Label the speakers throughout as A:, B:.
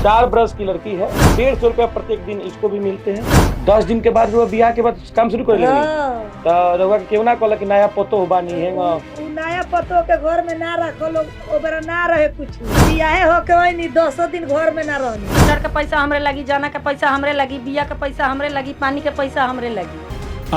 A: 4 बरस की लड़की है, 150 रुपया प्रत्येक दिन इसको भी मिलते हैं। 10 दिन के बाद बियाह के बाद काम शुरू कर लेंगे। तो रउआ केहू ना कहला कि नया पतो बानी है
B: नया पतो के घर में ना रखो लोग ओबरा ना रहे कुछ बियाहे हो के वही नहीं 10 दिन घर में ना रहनी।
C: घर का पैसा हमरे लगी, जाना का पैसा हमरे लगी, बिया का पैसा हमरे लगी, पानी के पैसा हमरे लगी।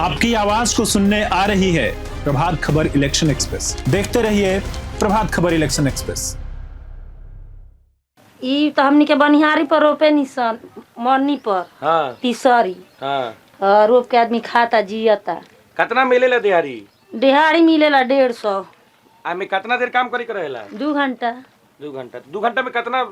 D: आपकी आवाज को सुनने आ रही है प्रभात खबर इलेक्शन एक्सप्रेस। देखते रहिए प्रभात खबर इलेक्शन एक्सप्रेस।
C: ई तो हमनी के बनिहारी पर रोपे निसन मरनी पर।
A: हाँ
C: तीसरी
A: हाँ
C: रोप के आदमी खाता जियता।
A: कितना मिलेला दिहाड़ी?
C: दिहाड़ी मिलेला 150।
A: आमे कितना देर काम करे के रहेला?
C: 2 घंटा।
A: 2 घंटा। 2 घंटा में कितना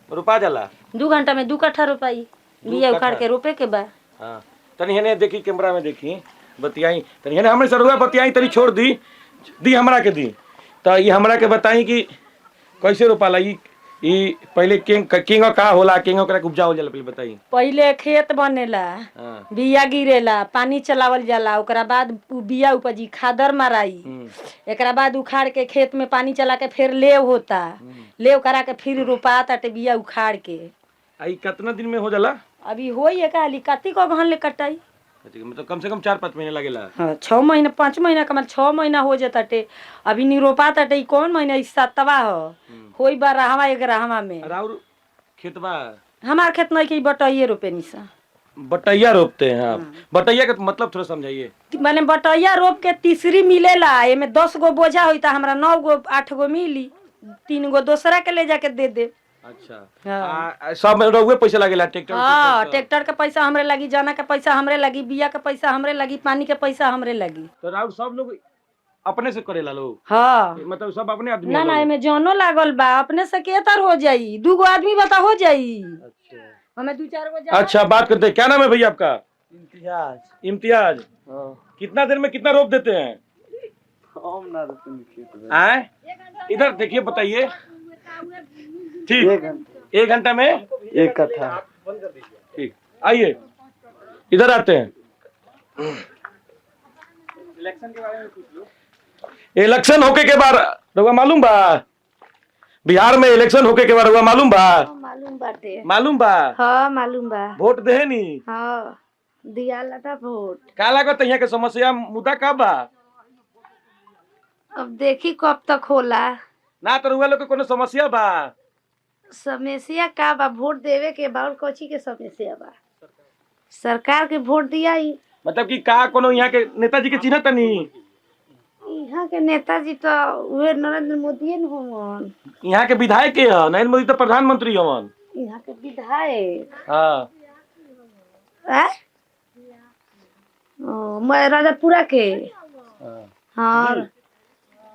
A: रुपा जाला?
C: 2 घंटा में 2 कट्ठा रुपाई बिया उखाड़ के रोपे के बा।
A: हाँ तनी हेने देखी, कैमरा में देखी, बतियाई तनी हेने हमरे सरुआ बतियाई तनी छोड़ दी हमरा के दी। तो ये हमरा के बताई कि कैसे रोपाला ई पहले किंग का होला, किंग ओकरा के उपजावल जाला, पहले बताई।
C: पहले खेत बनेला, बिया गिरेला, पानी चलावल जाला, ओकरा बाद बिया उपजी, खादर माराई, एकरा बाद उखाड़ के खेत में पानी चला के फिर लेव होता, लेव करा के फिर रोपाता बिया उखाड़ के।
A: आई कितना दिन में हो जाला?
C: अभी होई है का लिकाती को गहन ले कटाई,
A: मतलब कम से कम 4-5 महीने लगेला।
C: हाँ 6 महीना 5 महीना कमल 6 महीना हो जाते। अभी नहीं रोपा ताटे कौन महीना? इस 7वां हो होई बा रहवा 11वां में।
A: और खेतबा
C: हमार खेत नहीं के बटैये रोपे निसा।
A: बटैया रोपते हैं आप? बटैया का मतलब थोड़ा समझाइए।
C: माने बटैया रोप के तीसरी मिलेला, एमे 10 गो बोझा होई त हमरा 9 गो 8 गो मिली, 3 गो दूसरा के ले जाके दे दे।
A: अच्छा सब में रउए पैसा लगेला? ट्रैक्टर?
C: हाँ ट्रैक्टर का पैसा हमरे लगी, जाना का पैसा हमरे लगी, बिया का पैसा हमरे लगी, पानी के पैसा हमरे लगी।
A: तो राउर सब लोग अपने से करेला लोग?
C: हाँ
A: मतलब सब अपने आदमी?
C: ना एमे जनो लागल बा, अपने से केतर हो जाई, 2 गो आदमी बता हो जाई।
A: अच्छा
C: हमें 2-4 गो। अच्छा
A: बात करते हैं, क्या नाम है भैया आपका?
E: इम्तियाज।
A: इम्तियाज। कितना देर में कितना रोप देते हैं? आए इधर देखिए, बताइए। ठीक 1 घंटा में
E: 1 कट्ठा।
A: ठीक, आइए इधर आते हैं। इलेक्शन के बारे में पूछ लो। इलेक्शन होके के बाद रउआ मालूम बा? बिहार में इलेक्शन होके के बाद रउआ मालूम बा?
C: मालूम बाटे।
A: मालूम बा?
C: हाँ मालूम बा।
A: वोट देहे नी?
C: हाँ दिया लटा वोट।
A: का लागत यहाँ के समस्या मुद्दा का बा?
C: अब देखी कब तक होला।
A: ना तो रउआ लोग के कोनो समस्या बा?
C: समस्या का बा? वोट देवे के बा और कोची के समस्या बा? सरकार के वोट दिया ही।
A: मतलब कि का कोनो यहाँ के नेताजी के चिन्ह तनी?
C: यहाँ के नेताजी तो वे नरेंद्र मोदी न होवन।
A: यहाँ के विधायक के है, नरेंद्र मोदी तो प्रधानमंत्री हवन।
C: यहाँ के विधायक
A: हाँ
C: मैं राजापुरा के। हाँ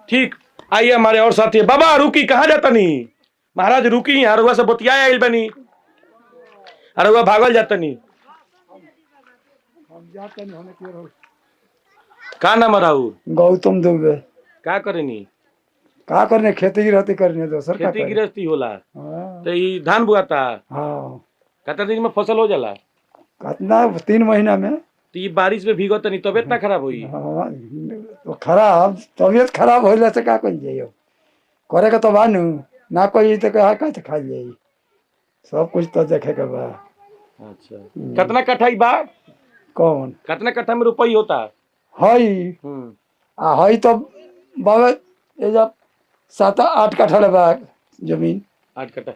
A: ठीक, आइए हमारे और साथी। बाबा रुकी, कहाँ जाता नी? महाराज रुकी, यहाँ रुआ से बतिया आइल बनी, अरे रुआ भागल जाता नी। का नाम राहु?
E: गौतम दुबे।
A: का करेनी?
E: का करने? खेती गृहस्थी करने दोसर का
A: खेती
E: करे?
A: गृहस्थी होला।
E: हाँ।
A: तो ये धान बुआता?
E: हाँ।
A: कितना दिन में फसल हो जाला?
E: कितना 3 महीना में।
A: तो ये बारिश में भीगो तनी तबियत ना खराब हुई?
E: हाँ तो खराब तबियत खराब हो से का कल जाइए करे के तो बानू ना कोई तो कहा का खा जाई, सब कुछ तो देखे के बा।
A: अच्छा कितना कट्ठा बा?
E: कौन
A: कितना कट्ठा में रुपई होता?
E: हई हई तो बाबा ये जब 7-8 कट्ठा ले बा जमीन।
A: 8 कट्ठा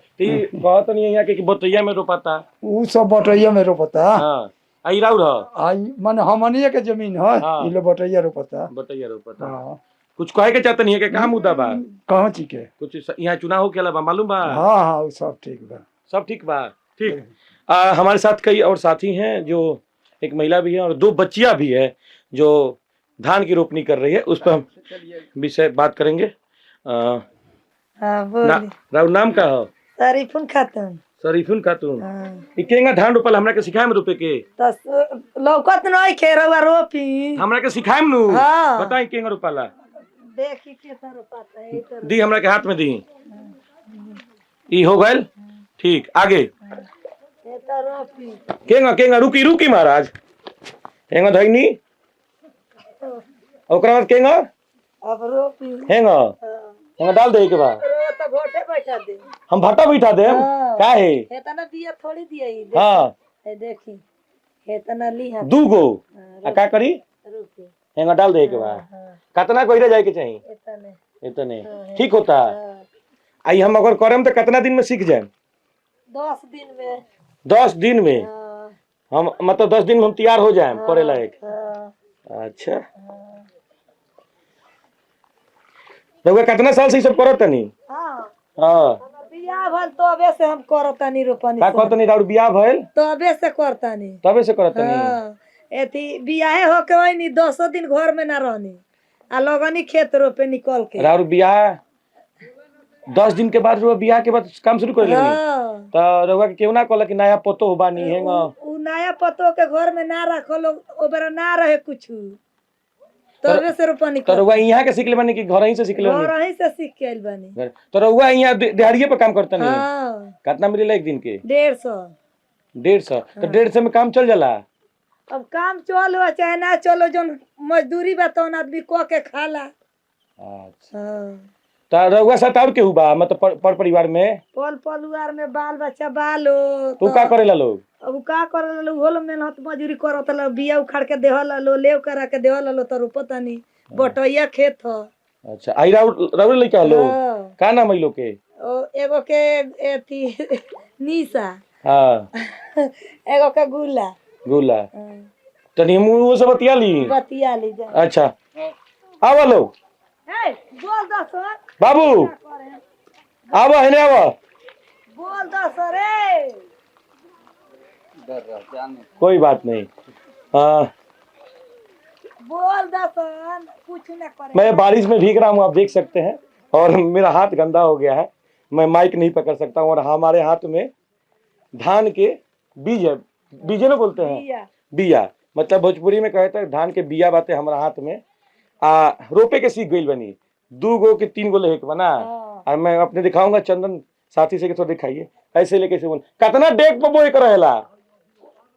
A: बहुत नहीं यहाँ के बतैया में रोपाता?
E: उ सब बटैया में रोपता।
A: हाँ आई राउर
E: आई मन हमनिए के जमीन है।
A: हाँ।
E: इले बटैया रोपता।
A: बतैया रोपाता।
E: हाँ।
A: कुछ कहे के चाहते नहीं है कि कहाँ मुद्दा बा?
E: कहाँ चीके
A: कुछ यहाँ चुनाव के अलावा मालूम बा?
E: हाँ हाँ सब ठीक बा।
A: सब ठीक बा। ठीक हमारे साथ कई और साथी हैं, जो एक महिला भी है और 2 बच्चियां भी है जो धान की रोपनी कर रही है, उस पर हम विषय बात करेंगे। राउर नाम का है?
B: शरीफुन खातून।
A: शरीफुन खातून। केंगा धान रोपल हमरा के सिखाएम रोपे के?
B: लौकत नहीं खेरवा रोपी
A: हमरा के सिखाएम नु?
B: हाँ।
A: बताई केंगा रोपाला?
B: देखी केतना रोपाता है।
A: दी हमरा के हाथ में दी। ई हो गइल? ठीक आगे केंगा केंगा रुकी रुकी महाराज हेंगा धइनी ओकरा बाद केंगा
B: अब रोपी
A: हेंगा हेंगा डाल दे के बाद
B: तो घोटे बैठा दे।
A: हम भट्टा बैठा दे
B: हाँ।
A: का है
B: हेतना बिया थोड़ी दिया ही।
A: हाँ
B: ए देखी हेतना ली हां
A: 2 गो
B: हाँ,
A: आ का करी
B: रुके
A: हेंगा डाल दे के बा
B: हाँ
A: कितना कोई जाए के चाहिए
B: इतने
A: इतने
B: हाँ,
A: ठीक होता है
B: हाँ,
A: आई हम अगर करम तो कितना दिन में सीख जाए
B: 10 दिन में
A: 10 दिन में
B: हाँ,
A: हम मतलब 10 दिन में हम तैयार हो जाए करे लायक
B: हाँ,
A: अच्छा रउआ कितना साल से ई सब करत तनी
B: हाँ
A: हां
B: बिया भल तो अबे से हम करतानी रोपनी
A: का कहत तनी राउर बियाह भइल
B: तो अबे से करतानी
A: तबे से करत तनी
B: हाँ एथी बियाहे होके वही 10 दिन घर में ना रहनी आ लगनी खेत रोपे निकल के
A: राउर बियाह 10 दिन के बाद रउआ बियाह के बाद काम शुरू कर लेनी
B: हाँ
A: त रउआ के केहू ना कहला कि नया पतो हो बानी हेंगा
B: उ नया पतो के घर में ना रखो लोग ओबरा ना रहे कुछ तो अबे से रोपनी
A: त रउआ यहाँ के सीख ले बानी कि घर ही से सीख ले बानी
B: घर ही से सीख के आइल बानी
A: तो रउआ यहाँ दिहाड़िए पे काम करता नहीं
B: हाँ
A: कितना मिलेला एक दिन के
B: 150
A: 150 तो 150 में काम चल जाला
B: अब काम चलो चाहे ना चलो जो मजदूरी बा तो आदमी क के खाला
A: अच्छा
B: हाँ
A: तो रउआ साथ और केहू बा मतलब पर परिवार में
B: पल परिवार में बाल बच्चा बालो
A: तू का करेला लोग
B: अब का करे लो होल मेहनत मजूरी करत लो बिया उखाड़ के देहल लो लेव करा के देहल लो तो रोपता नहीं बटैया खेत ह
A: अच्छा आई राउर लइका लोग
B: हाँ।
A: का नाम है लोग के
B: ओ एगो के एथी निशा
A: हाँ
B: एगो के गुला
A: गुला
B: हाँ,
A: तनी हम वो सब बतिया ली
B: बतिया ली जा
A: अच्छा आवा लोग
B: ए बोल दस
A: बाबू आवा है ना आवा
B: बोल दस रे
A: कोई बात नहीं हाँ
B: बोल दस कुछ ना करे
A: मैं बारिश में भीग रहा हूँ आप देख सकते हैं और मेरा हाथ गंदा हो गया है मैं माइक नहीं पकड़ सकता हूँ और हमारे हाथ में धान के बीज है बीजे ना बोलते हैं
B: बिया
A: बिया मतलब भोजपुरी में कहते हैं धान के बिया बातें हमारा हाथ में रोपे के सीख गई बनी 2 गो के 3 गो लेके बना
B: हाँ।
A: और मैं अपने दिखाऊंगा चंदन साथी से थोड़ा दिखाइए ऐसे लेके से बोल कितना डेग पर बोए कर रहेला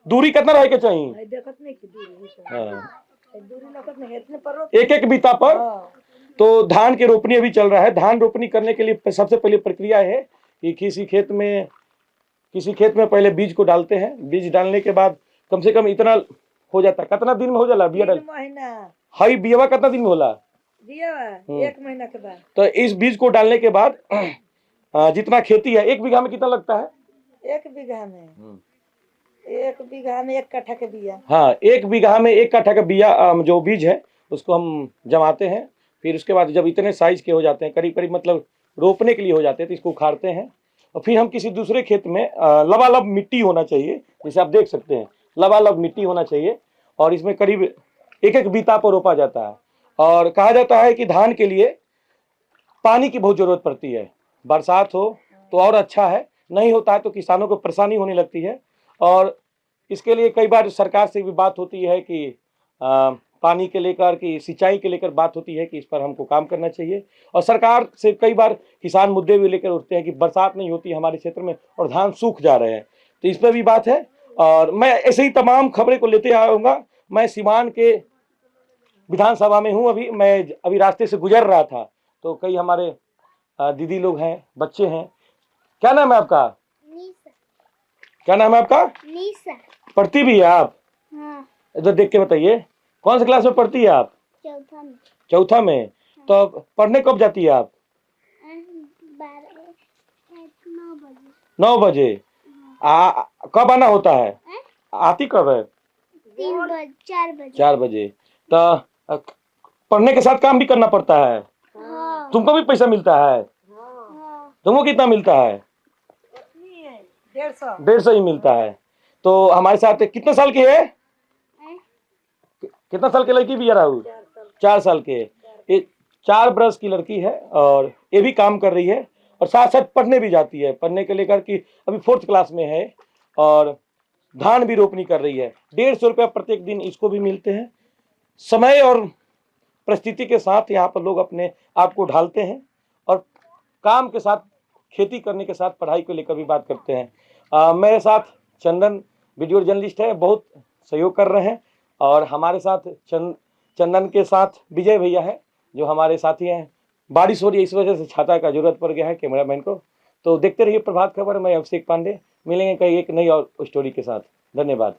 A: दूरी कितना रहे के चाहिए
B: आई देखत नहीं कि दूरी
A: हाँ।
B: दूरी लगत नहीं इतने पर रोप
A: एक एक बीता पर
B: हाँ,
A: तो धान की रोपनी अभी चल रहा है धान रोपनी करने के लिए सबसे पहले प्रक्रिया है कि किसी खेत में पहले बीज को डालते हैं बीज डालने के बाद कम से कम इतना हो जाता है कितना दिन में हो जाला बिया डाल
B: 3 महीना
A: हाई बियावा कितना दिन में होला
B: बिया 1 महीना के बाद
A: तो इस बीज को डालने के बाद जितना खेती है 1 बीघा में कितना लगता है
B: 1 बीघा में 1 बीघा में 1 कट्ठा के बिया
A: हाँ 1 बीघा में 1 कट्ठा का बिया जो बीज है उसको हम जमाते हैं फिर उसके बाद जब इतने साइज के हो जाते हैं करीब करीब मतलब रोपने के लिए हो जाते हैं तो इसको उखाड़ते हैं और फिर हम किसी दूसरे खेत में लबालब मिट्टी होना चाहिए जैसे आप देख सकते हैं लबालब मिट्टी होना चाहिए और इसमें करीब एक बीता पर रोपा जाता है और कहा जाता है कि धान के लिए पानी की बहुत जरूरत पड़ती है बरसात हो तो और अच्छा है नहीं होता है तो किसानों को परेशानी होने लगती है और इसके लिए कई बार सरकार से भी बात होती है कि पानी के लेकर कि सिंचाई के लेकर बात होती है कि इस पर हमको काम करना चाहिए और सरकार से कई बार किसान मुद्दे भी लेकर उठते हैं कि बरसात नहीं होती हमारे क्षेत्र में और धान सूख जा रहे हैं तो इस पर भी बात है और मैं ऐसे ही तमाम खबरें को लेते आऊँगा मैं सिवान के विधानसभा में हूँ मैं अभी रास्ते से गुजर रहा था तो कई हमारे दीदी लोग हैं बच्चे हैं क्या नाम है आपका क्या नाम है आपका
F: निशा
A: पढ़ती भी है आप
F: हाँ
A: इधर देख के बताइए कौन सी क्लास में पढ़ती है आप
F: चौथा में
A: चौथा में तो पढ़ने कब जाती है आप 9 बजे कब आना होता है आती कब है 4 बजे तो पढ़ने के साथ काम भी करना पड़ता है
F: हाँ
A: तुमको भी पैसा मिलता है तुमको कितना मिलता है 150 ही मिलता है तो हमारे साथ कितने साल की है कितना साल की लड़की भी है राहुल 4 साल के ये 4 बरस की लड़की है और ये भी काम कर रही है और साथ साथ पढ़ने भी जाती है पढ़ने के लेकर कि अभी 4th क्लास में है और धान भी रोपनी कर रही है 150 रुपया प्रत्येक दिन इसको भी मिलते हैं समय और परिस्थिति के साथ यहाँ पर लोग अपने आप को ढालते हैं और काम के साथ खेती करने के साथ पढ़ाई को लेकर भी बात करते हैं मेरे साथ चंदन वीडियो जर्नलिस्ट है बहुत सहयोग कर रहे हैं और हमारे साथ चंदन के साथ विजय भैया है जो हमारे साथी हैं बारिश हो रही है, इस वजह से छाता का जरूरत पड़ गया है कैमरामैन को। तो देखते रहिए प्रभात खबर। मैं अभिषेक पांडे, मिलेंगे कई एक नई और स्टोरी के साथ। धन्यवाद।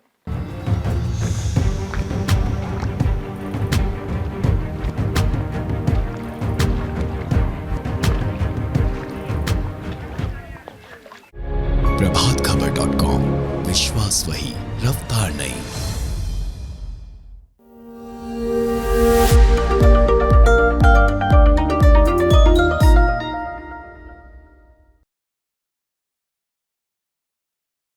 G: प्रभातखबर.com, विश्वास वही, रफ्तार नहीं।